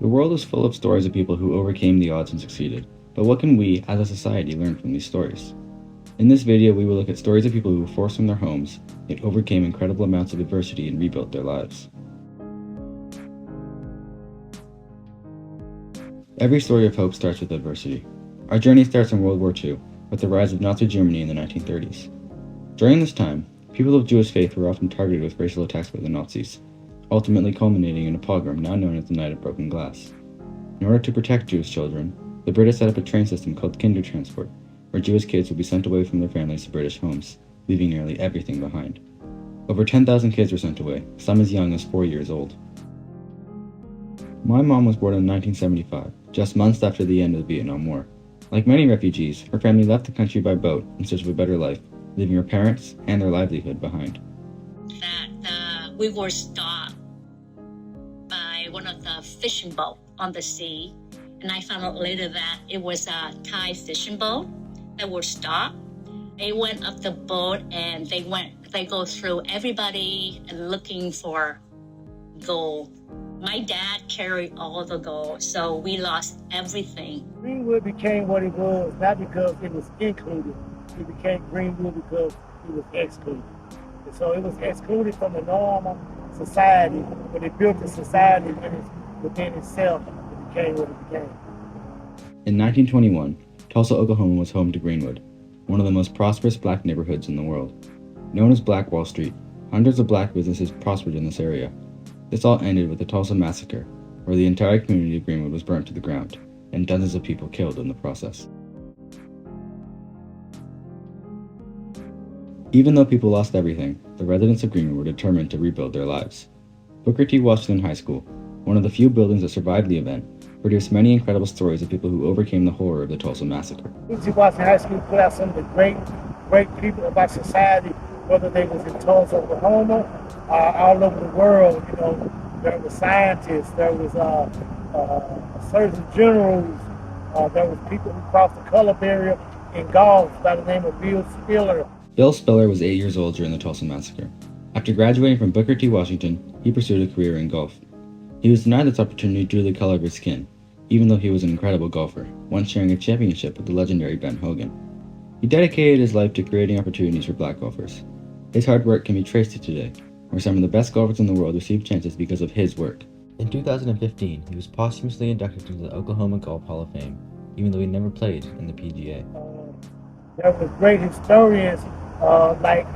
The world is full of stories of people who overcame the odds and succeeded, but what can we, as a society, learn from these stories? In this video, we will look at stories of people who were forced from their homes, yet overcame incredible amounts of adversity and rebuilt their lives. Every story of hope starts with adversity. Our journey starts in World War II, with the rise of Nazi Germany in the 1930s. During this time, people of Jewish faith were often targeted with racial attacks by the Nazis, ultimately culminating in a pogrom now known as the Night of Broken Glass. In order to protect Jewish children, the British set up a train system called Kindertransport, where Jewish kids would be sent away from their families to British homes, leaving nearly everything behind. Over 10,000 kids were sent away, some as young as 4 years old. My mom was born in 1975, just months after the end of the Vietnam War. Like many refugees, her family left the country by boat in search of a better life, leaving her parents and their livelihood behind. We were stopped by one of the fishing boats on the sea, and I found out later that it was a Thai fishing boat that were stopped. They went up the boat and they go through everybody and looking for gold. My dad carried all the gold, so we lost everything. Greenwood became what it was, not because it was included. It became Greenwood because it was excluded. And so it was excluded from the normal society, but it built a society within itself. It became what it became. In 1921, Tulsa, Oklahoma was home to Greenwood, one of the most prosperous black neighborhoods in the world. Known as Black Wall Street, hundreds of black businesses prospered in this area. This all ended with the Tulsa Massacre, where the entire community of Greenwood was burnt to the ground, and dozens of people killed in the process. Even though people lost everything, the residents of Greenwood were determined to rebuild their lives. Booker T. Washington High School, one of the few buildings that survived the event, produced many incredible stories of people who overcame the horror of the Tulsa Massacre. Booker T. Washington High School put out some of the great people of our society, whether they was in Tulsa, Oklahoma, all over the world. You know, there were scientists, there was surgeon generals, there was people who crossed the color barrier in golf by the name of Bill Spiller. Bill Spiller was 8 years old during the Tulsa Massacre. After graduating from Booker T. Washington, he pursued a career in golf. He was denied this opportunity due to the color of his skin, even though he was an incredible golfer, once sharing a championship with the legendary Ben Hogan. He dedicated his life to creating opportunities for black golfers. His hard work can be traced to today, where some of the best golfers in the world received chances because of his work. In 2015, he was posthumously inducted into the Oklahoma Golf Hall of Fame, even though he never played in the PGA. There were great historians like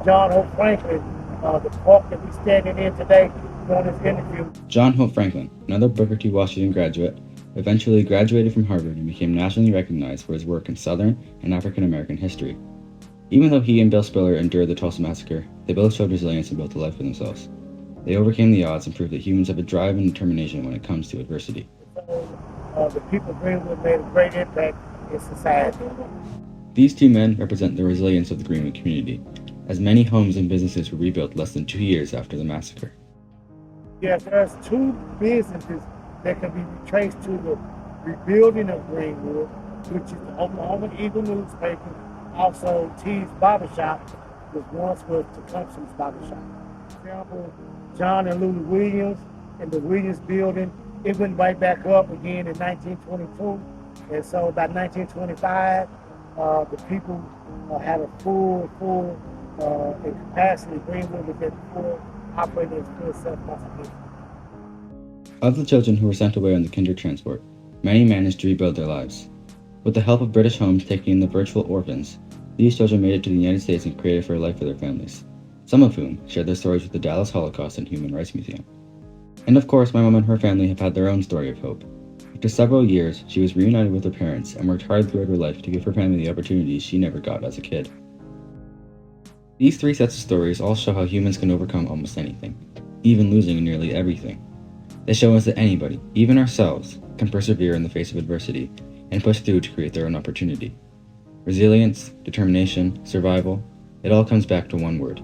John Hope Franklin, the park that we're standing in today, doing this interview. John Hope Franklin, another Booker T. Washington graduate, eventually graduated from Harvard and became nationally recognized for his work in Southern and African American history. Even though he and Bill Spiller endured the Tulsa Massacre, they both showed resilience and built a life for themselves. They overcame the odds and proved that humans have a drive and determination when it comes to adversity. So, the people of Greenwood made a great impact in society. These two men represent the resilience of the Greenwood community, as many homes and businesses were rebuilt less than 2 years after the massacre. Yes, there's two businesses that can be traced to the rebuilding of Greenwood, which is the Oklahoma Eagle newspaper, also T's Barbershop, which once was Tecumseh's Barbershop. For example, John and Lulu Williams in the Williams building, it went right back up again in 1922, and so by 1925, the people had a full in capacity. Greenwood was at full operating as full self-sufficiency. Of the children who were sent away on the Kindertransport, many managed to rebuild their lives. With the help of British homes taking in the virtual orphans, these children made it to the United States and created for a life for their families, some of whom shared their stories with the Dallas Holocaust and Human Rights Museum. And of course, my mom and her family have had their own story of hope. After several years, she was reunited with her parents and worked hard throughout her life to give her family the opportunities she never got as a kid. These three sets of stories all show how humans can overcome almost anything, even losing nearly everything. They show us that anybody, even ourselves, can persevere in the face of adversity and push through to create their own opportunity. Resilience, determination, survival, it all comes back to one word: